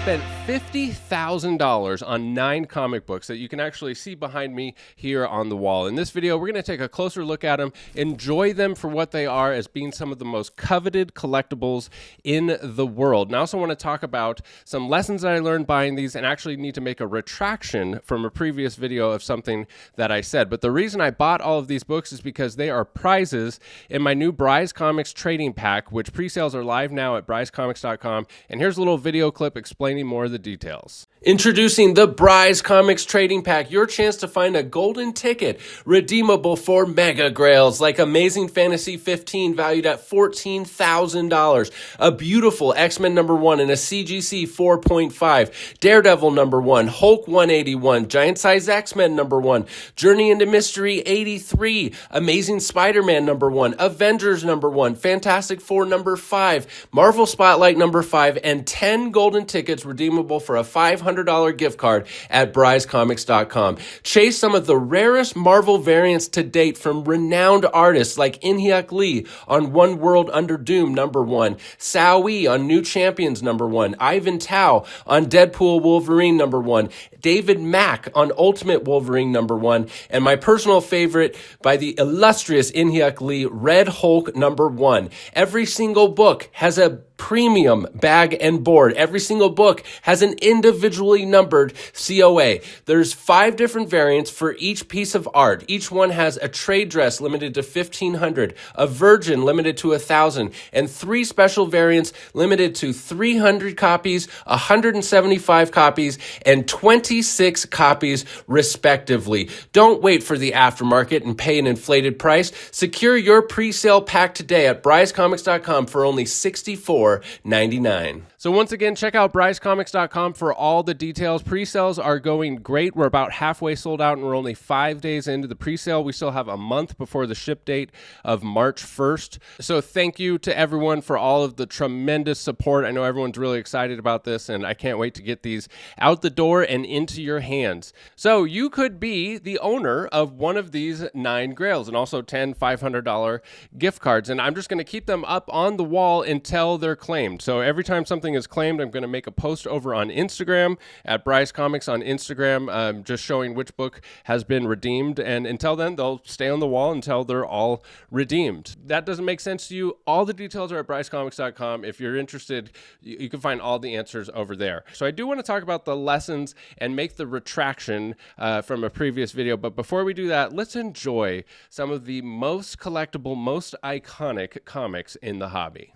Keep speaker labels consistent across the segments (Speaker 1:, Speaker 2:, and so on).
Speaker 1: spent $50,000 on 9 comic books that you can actually see behind me here on the wall. In this video, we're going to take a closer look at them, enjoy them for what they are as being some of the most coveted collectibles in the world. And I also want to talk about some lessons that I learned buying these and actually need to make a retraction from a previous video of something that I said. But the reason I bought all of these books is because they are prizes in my new Bry's Comics trading pack, which pre-sales are live now at bryscomics.com. And here's a little video clip explaining more of the details. Introducing the Bry's Comics Trading Pack, your chance to find a golden ticket redeemable for mega grails like Amazing Fantasy 15 valued at $14,000, a beautiful X-Men #1 and a CGC 4.5, Daredevil #1, Hulk 181, Giant Size X-Men #1, Journey into Mystery 83, Amazing Spider-Man #1, Avengers #1, Fantastic Four #5, Marvel Spotlight #5, and 10 golden tickets redeemable for a $500 gift card at bryscomics.com. Chase some of the rarest Marvel variants to date from renowned artists like In-Hyuk Lee on One World Under Doom #1, Sao Yi on New Champions #1, Ivan Tao on Deadpool Wolverine #1, David Mack on Ultimate Wolverine #1, and my personal favorite by the illustrious In-Hyuk Lee, Red Hulk #1. Every single book has a premium bag and board. Every single book has an individually numbered COA. There's 5 different variants for each piece of art. Each one has a trade dress limited to 1,500, a virgin limited to 1,000, and 3 special variants limited to 300 copies, 175 copies, and 26 copies respectively. Don't wait for the aftermarket and pay an inflated price. Secure your pre-sale pack today at bryscomics.com for only $64.99. So once again, check out bryscomics.com for all the details. Pre-sales are going great. We're about halfway sold out and we're only 5 days into the pre-sale. We still have a month before the ship date of March 1st. So thank you to everyone for all of the tremendous support. I know everyone's really excited about this and I can't wait to get these out the door and into your hands. So you could be the owner of one of these 9 grails and also 10 $500 gift cards. And I'm just going to keep them up on the wall until they're claimed. So every time something is claimed, I'm going to make a post over on Instagram at Bry's Comics on Instagram, just showing which book has been redeemed. And until then, they'll stay on the wall until they're all redeemed. That doesn't make sense to you? All the details are at bryscomics.com. If you're interested, you can find all the answers over there. So I do want to talk about the lessons and make the retraction from a previous video. But before we do that, let's enjoy some of the most collectible, most iconic comics in the hobby.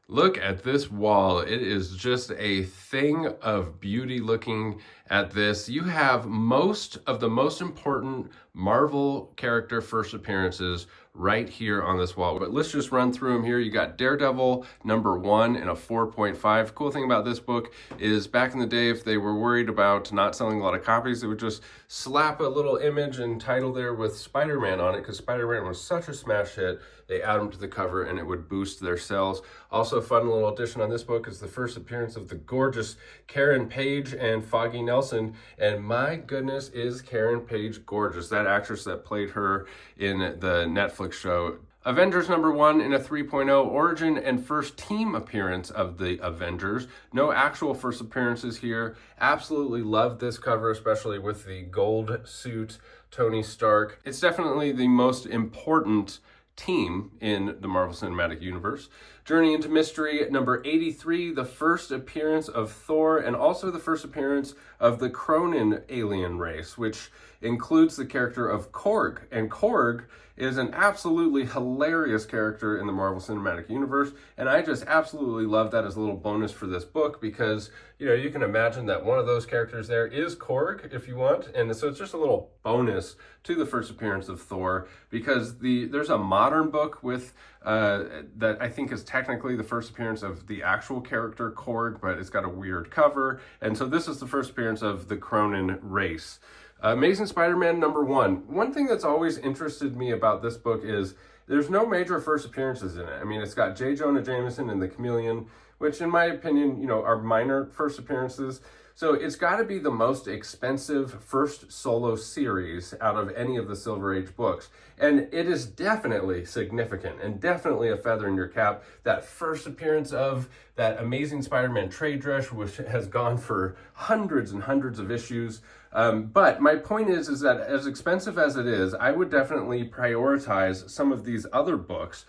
Speaker 1: Look at this wall. It is just a thing of beauty looking at this. You have most of the most important Marvel character first appearances right here on this wall. But let's just run through them here. You got Daredevil #1 and a 4.5. Cool thing about this book is back in the day, if they were worried about not selling a lot of copies, they would just slap a little image and title there with Spider-Man on it, because Spider-Man was such a smash hit. They add them to the cover and it would boost their sales. Also, fun little addition on this book is the first appearance of the gorgeous Karen Page and Foggy Nelson. And my goodness, is Karen Page gorgeous. That actress that played her in the Netflix show. Avengers #1 in a 3.0, origin and first team appearance of the Avengers. No actual first appearances here. Absolutely love this cover, especially with the gold suit, Tony Stark. It's definitely the most important team in the Marvel Cinematic Universe. Journey into Mystery #83, the first appearance of Thor and also the first appearance of the Cronin alien race, which includes the character of Korg. And Korg is an absolutely hilarious character in the Marvel Cinematic Universe, and I just absolutely love that as a little bonus for this book because, you know, you can imagine that one of those characters there is Korg if you want, and so it's just a little bonus to the first appearance of Thor because there's a modern book with that I think is technically the first appearance of the actual character Korg, but it's got a weird cover, and so this is the first appearance of the Cronin race. Amazing Spider-Man #1. One thing that's always interested me about this book is there's no major first appearances in it. I mean, it's got J. Jonah Jameson and the Chameleon, which in my opinion, you know, are minor first appearances. So it's got to be the most expensive first solo series out of any of the Silver Age books. And it is definitely significant and definitely a feather in your cap. That first appearance of that Amazing Spider-Man trade dress, which has gone for hundreds and hundreds of issues. But my point is that as expensive as it is, I would definitely prioritize some of these other books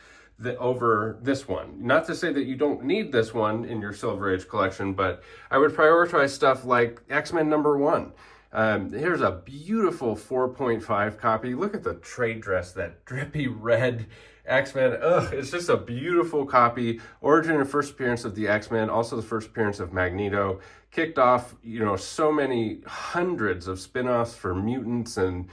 Speaker 1: over this one. Not to say that you don't need this one in your Silver Age collection, but I would prioritize stuff like X-Men #1. Here's a beautiful 4.5 copy. Look at the trade dress, that drippy red X-Men. It's just a beautiful copy. Origin and first appearance of the X-Men, also the first appearance of Magneto. Kicked off, so many hundreds of spin-offs for mutants, and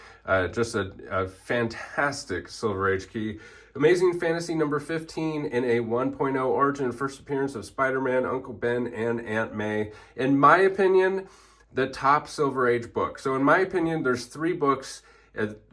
Speaker 1: just a fantastic Silver Age key. Amazing Fantasy number 15 in a 1.0 origin first appearance of Spider-Man, Uncle Ben, and Aunt May. In my opinion, the top Silver Age book. So in my opinion, there's 3 books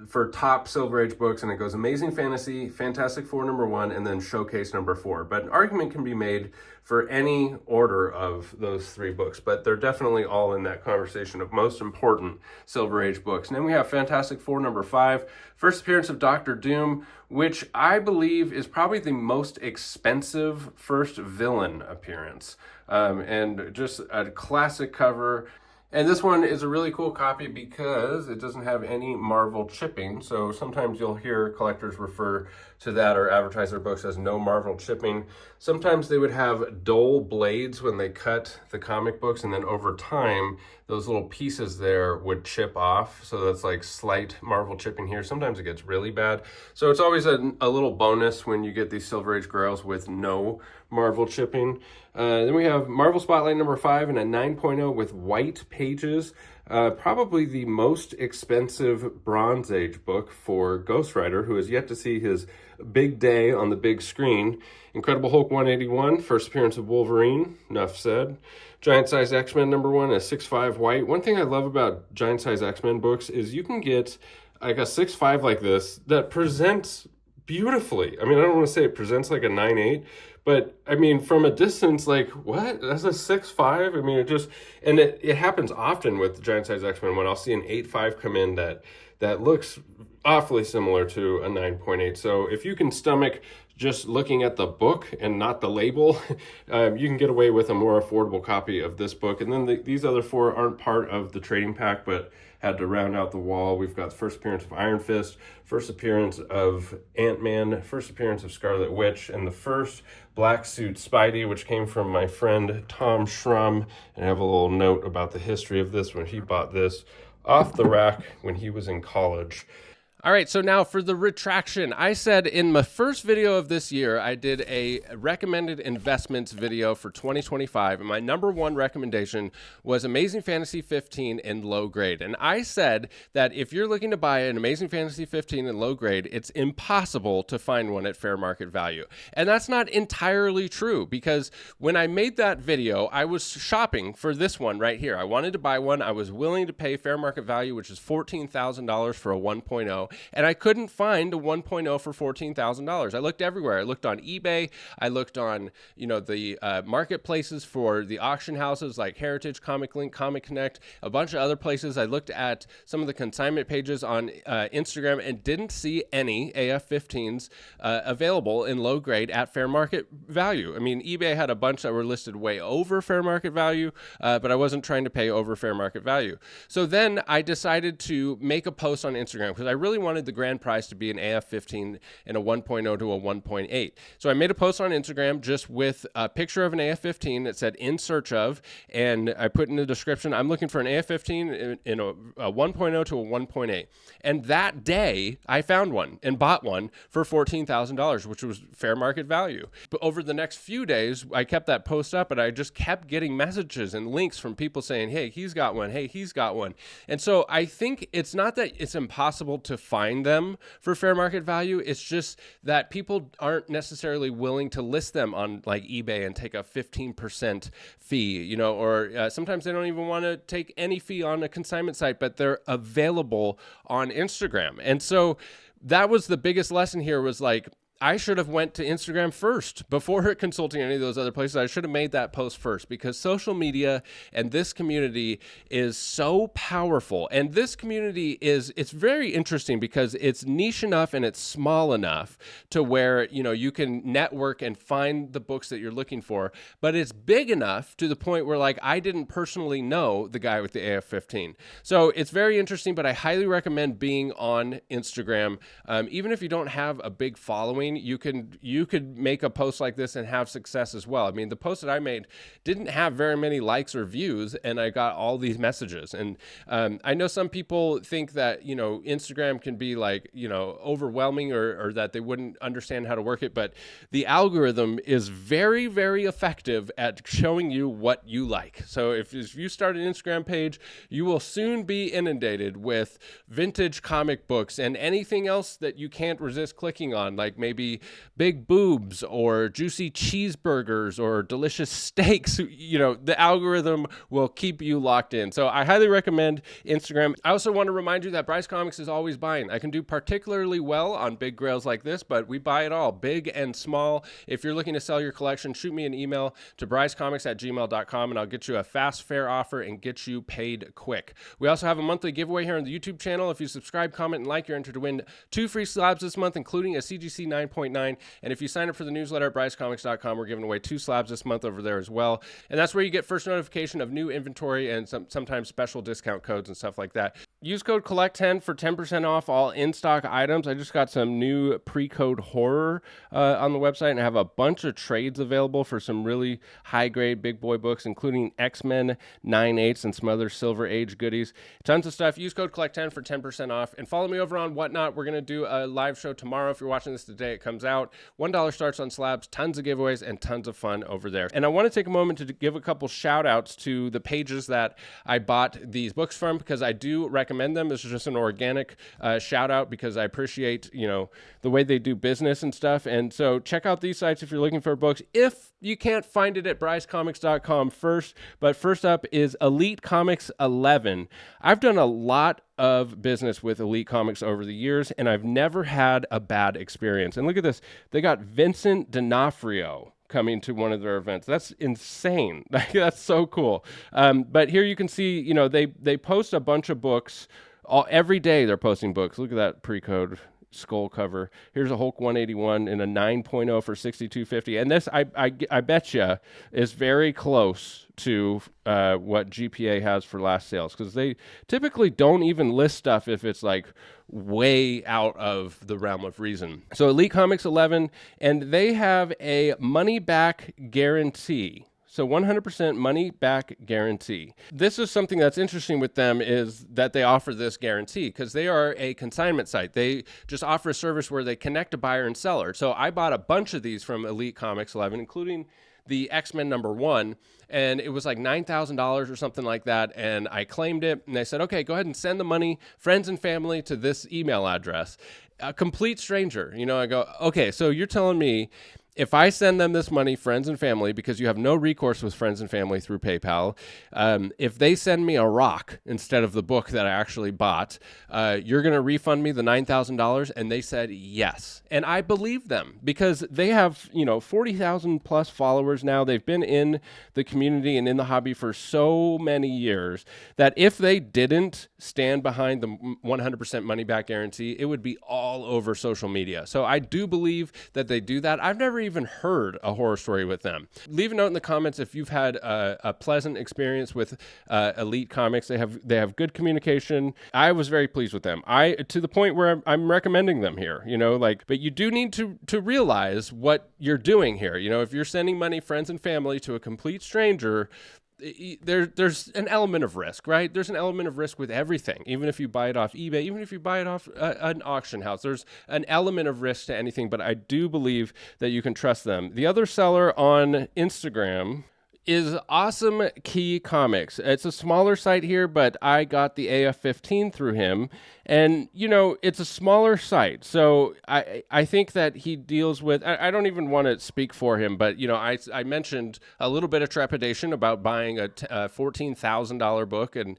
Speaker 1: for top Silver Age books, and it goes Amazing Fantasy, Fantastic Four #1, and then Showcase #4. But an argument can be made for any order of those 3 books, but they're definitely all in that conversation of most important Silver Age books. And then we have Fantastic Four #5, first appearance of Doctor Doom, which I believe is probably the most expensive first villain appearance. And just a classic cover. And this one is a really cool copy because it doesn't have any Marvel chipping. So sometimes you'll hear collectors refer to that or advertise their books as no Marvel chipping. Sometimes they would have dull blades when they cut the comic books, and then over time, those little pieces there would chip off. So that's like slight Marvel chipping here. Sometimes it gets really bad. So it's always a little bonus when you get these Silver Age grails with no Marvel chipping. Then we have Marvel Spotlight #5 and a 9.0 with white pages. Probably the most expensive Bronze Age book for Ghost Rider, who has yet to see his big day on the big screen. Incredible Hulk 181, first appearance of Wolverine, enough said. Giant Size X-Men #1, a 6.5 white. One thing I love about Giant Size X-Men books is you can get like a 6.5 like this that presents beautifully. I mean, I don't want to say it presents like a 9.8, but I mean, from a distance, like, what? That's a 6.5? I mean, it happens often with Giant Size X-Men when I'll see an 8.5 come in that looks awfully similar to a 9.8. So if you can stomach just looking at the book and not the label, you can get away with a more affordable copy of this book. And then these other 4 aren't part of the trading pack, but had to round out the wall. We've got the first appearance of Iron Fist, first appearance of Ant-Man, first appearance of Scarlet Witch, and the first Black Suit Spidey, which came from my friend Tom Schrum. And I have a little note about the history of this when he bought this off the rack when he was in college. All right, so now for the retraction. I said in my first video of this year, I did a recommended investments video for 2025, and my #1 recommendation was Amazing Fantasy 15 in low grade. And I said that if you're looking to buy an Amazing Fantasy 15 in low grade, it's impossible to find one at fair market value. And that's not entirely true, because when I made that video, I was shopping for this one right here. I wanted to buy one. I was willing to pay fair market value, which is $14,000 for a 1.0. And I couldn't find a 1.0 for $14,000. I looked everywhere. I looked on eBay. I looked on, the marketplaces for the auction houses like Heritage, Comic Link, Comic Connect, a bunch of other places. I looked at some of the consignment pages on Instagram and didn't see any AF-15s available in low grade at fair market value. I mean, eBay had a bunch that were listed way over fair market value, but I wasn't trying to pay over fair market value. So then I decided to make a post on Instagram because I really wanted the grand prize to be an AF-15 and a 1.0 to a 1.8. So I made a post on Instagram just with a picture of an AF-15 that said in search of, and I put in the description, I'm looking for an AF-15 in a 1.0 to a 1.8. And that day I found one and bought one for $14,000, which was fair market value. But over the next few days, I kept that post up and I just kept getting messages and links from people saying, hey, he's got one. Hey, he's got one. And so I think it's not that it's impossible to find them for fair market value. It's just that people aren't necessarily willing to list them on like eBay and take a 15% fee, or sometimes they don't even want to take any fee on a consignment site, but they're available on Instagram. And so that was the biggest lesson here, was like, I should have went to Instagram first before consulting any of those other places. I should have made that post first, because social media and this community is so powerful. And this community it's very interesting because it's niche enough and it's small enough to where, you can network and find the books that you're looking for, but it's big enough to the point where, like, I didn't personally know the guy with the AF-15. So it's very interesting, but I highly recommend being on Instagram. Even if you don't have a big following, you could make a post like this and have success as well. I mean, the post that I made didn't have very many likes or views, and I got all these messages. And I know some people think that, Instagram can be like, overwhelming, or that they wouldn't understand how to work it. But the algorithm is very, very effective at showing you what you like. So if you start an Instagram page, you will soon be inundated with vintage comic books and anything else that you can't resist clicking on, like maybe big boobs or juicy cheeseburgers or delicious steaks. The algorithm will keep you locked in. So I highly recommend Instagram. I also want to remind you that Bryce Comics is always buying. I can do particularly well on big grails like this, but we buy it all, big and small. If you're looking to sell your collection, shoot me an email to brycecomics@gmail.com, and I'll get you a fast, fair offer and get you paid quick. We also have a monthly giveaway here on the YouTube channel. If you subscribe, comment, and like, you're entered to win 2 free slabs this month, including a CGC 9.9. And if you sign up for the newsletter at brycecomics.com, we're giving away 2 slabs this month over there as well. And that's where you get first notification of new inventory and sometimes special discount codes and stuff like that. Use code COLLECT10 for 10% off all in-stock items. I just got some new pre-code horror on the website, and I have a bunch of trades available for some really high-grade big boy books, including X-Men 9/8 and some other Silver Age goodies. Tons of stuff. Use code COLLECT10 for 10% off. And follow me over on Whatnot. We're going to do a live show tomorrow. If you're watching this today, it comes out. $1 starts on slabs, tons of giveaways, and tons of fun over there. And I want to take a moment to give a couple shout-outs to the pages that I bought these books from, because I do recommend them. This is just an organic shout-out because I appreciate, the way they do business and stuff. And so check out these sites if you're looking for books. If you can't find it at brycecomics.com first, but first up is Elite Comics 11. I've done a lot of business with Elite Comics over the years, and I've never had a bad experience. And look at this. They got Vincent D'Onofrio coming to one of their events. That's insane. That's so cool. But here you can see, they post a bunch of books. Every day they're posting books. Look at that pre-code skull cover. Here's a Hulk 181 in a 9.0 for $62.50. And this, I bet you, is very close to what GPA has for last sales, because they typically don't even list stuff if it's like way out of the realm of reason. So Elite Comics 11, and they have a money back guarantee. So 100% money back guarantee. This is something that's interesting with them, is that they offer this guarantee because they are a consignment site. They just offer a service where they connect a buyer and seller. So I bought a bunch of these from Elite Comics 11, including the X-Men #1, and it was like $9,000 or something like that, and I claimed it, and they said, okay, go ahead and send the money, friends and family, to this email address. A complete stranger. I go, okay, so you're telling me if I send them this money, friends and family, because you have no recourse with friends and family through PayPal, if they send me a rock instead of the book that I actually bought, you're going to refund me the $9,000? And they said yes. And I believe them because they have, 40,000 plus followers now. They've been in the community and in the hobby for so many years that if they didn't stand behind the 100% money back guarantee, it would be all over social media. So I do believe that they do that. I've never even heard a horror story with them. Leave a note in the comments if you've had a pleasant experience with Elite Comics. They have good communication. I was very pleased with them. To the point where I'm recommending them here. But you do need to realize what you're doing here. If you're sending money, friends and family, to a complete stranger, there's an element of risk, right? There's an element of risk with everything. Even if you buy it off eBay, even if you buy it off an auction house, there's an element of risk to anything, but I do believe that you can trust them. The other seller on Instagram is Awesome Key Comics. It's a smaller site here, but I got the AF-15 through him. And, you know, it's a smaller site. So I think that he deals with, I don't even want to speak for him, but, you know, I mentioned a little bit of trepidation about buying a $14,000 book and,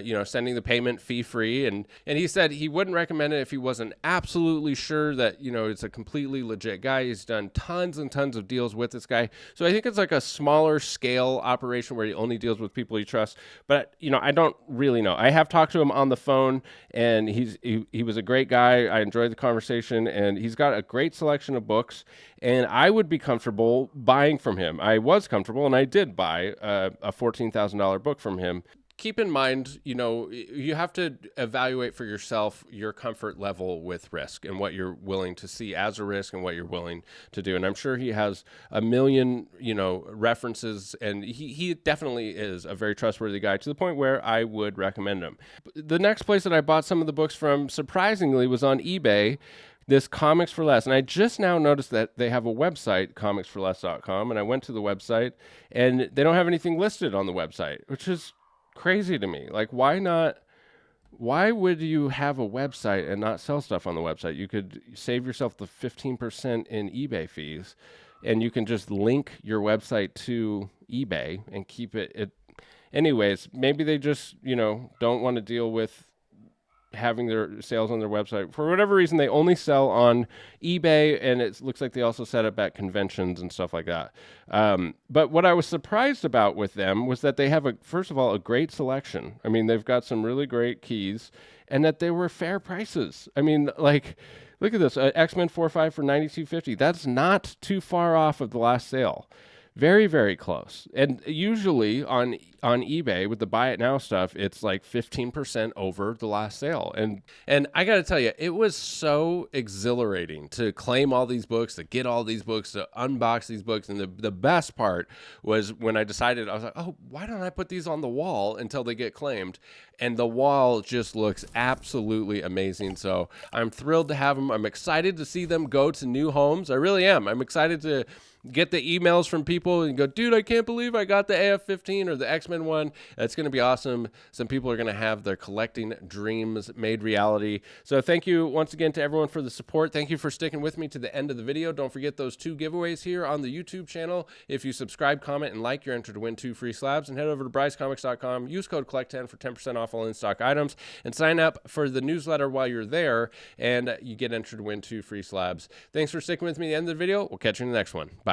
Speaker 1: you know, sending the payment fee free. And he said he wouldn't recommend it if he wasn't absolutely sure that, you know, it's a completely legit guy. He's done tons and tons of deals with this guy. So I think it's like a smaller scale operation where he only deals with people he trusts. But, you know, I don't really know. I have talked to him on the phone, and he was a great guy. I enjoyed the conversation, and he's got a great selection of books, and I would be comfortable buying from him. I was comfortable, and I did buy a $14,000 book from him. Keep in mind, you know, you have to evaluate for yourself your comfort level with risk and what you're willing to see as a risk and what you're willing to do. And I'm sure he has a million, you know, references, and he definitely is a very trustworthy guy to the point where I would recommend him. The next place that I bought some of the books from, surprisingly, was on eBay. This Comics for Less. And I just now noticed that they have a website, comicsforless.com, and I went to the website, and they don't have anything listed on the website, which is crazy to me. Like, why would you have a website and not sell stuff on the website? You could save yourself the 15% in eBay fees, and you can just link your website to eBay and keep it. Anyways, maybe they just, you know, don't want to deal with having their sales on their website. For whatever reason, they only sell on eBay, and it looks like they also set up at conventions and stuff like that. But what I was surprised about with them was that they have, first of all, a great selection. I mean, they've got some really great keys, and that they were fair prices. I mean, like, look at this, X-Men 4/5 for $92.50. That's not too far off of the last sale. Very, very close. And usually on eBay with the buy it now stuff, it's like 15% over the last sale. And I got to tell you, it was so exhilarating to claim all these books, to get all these books, to unbox these books. And the best part was when I decided, I was like, oh, why don't I put these on the wall until they get claimed? And the wall just looks absolutely amazing. So I'm thrilled to have them. I'm excited to see them go to new homes. I really am. I'm excited to get the emails from people and go, dude, I can't believe I got the AF-15 or the X-Men one. It's going to be awesome. Some people are going to have their collecting dreams made reality. So thank you once again to everyone for the support. Thank you for sticking with me to the end of the video. Don't forget those 2 giveaways here on the YouTube channel. If you subscribe, comment, and like, you're entered to win 2 free slabs. And head over to brycecomics.com. Use code COLLECT10 for 10% off all in-stock items. And sign up for the newsletter while you're there, and you get entered to win 2 free slabs. Thanks for sticking with me at the end of the video. We'll catch you in the next one. Bye.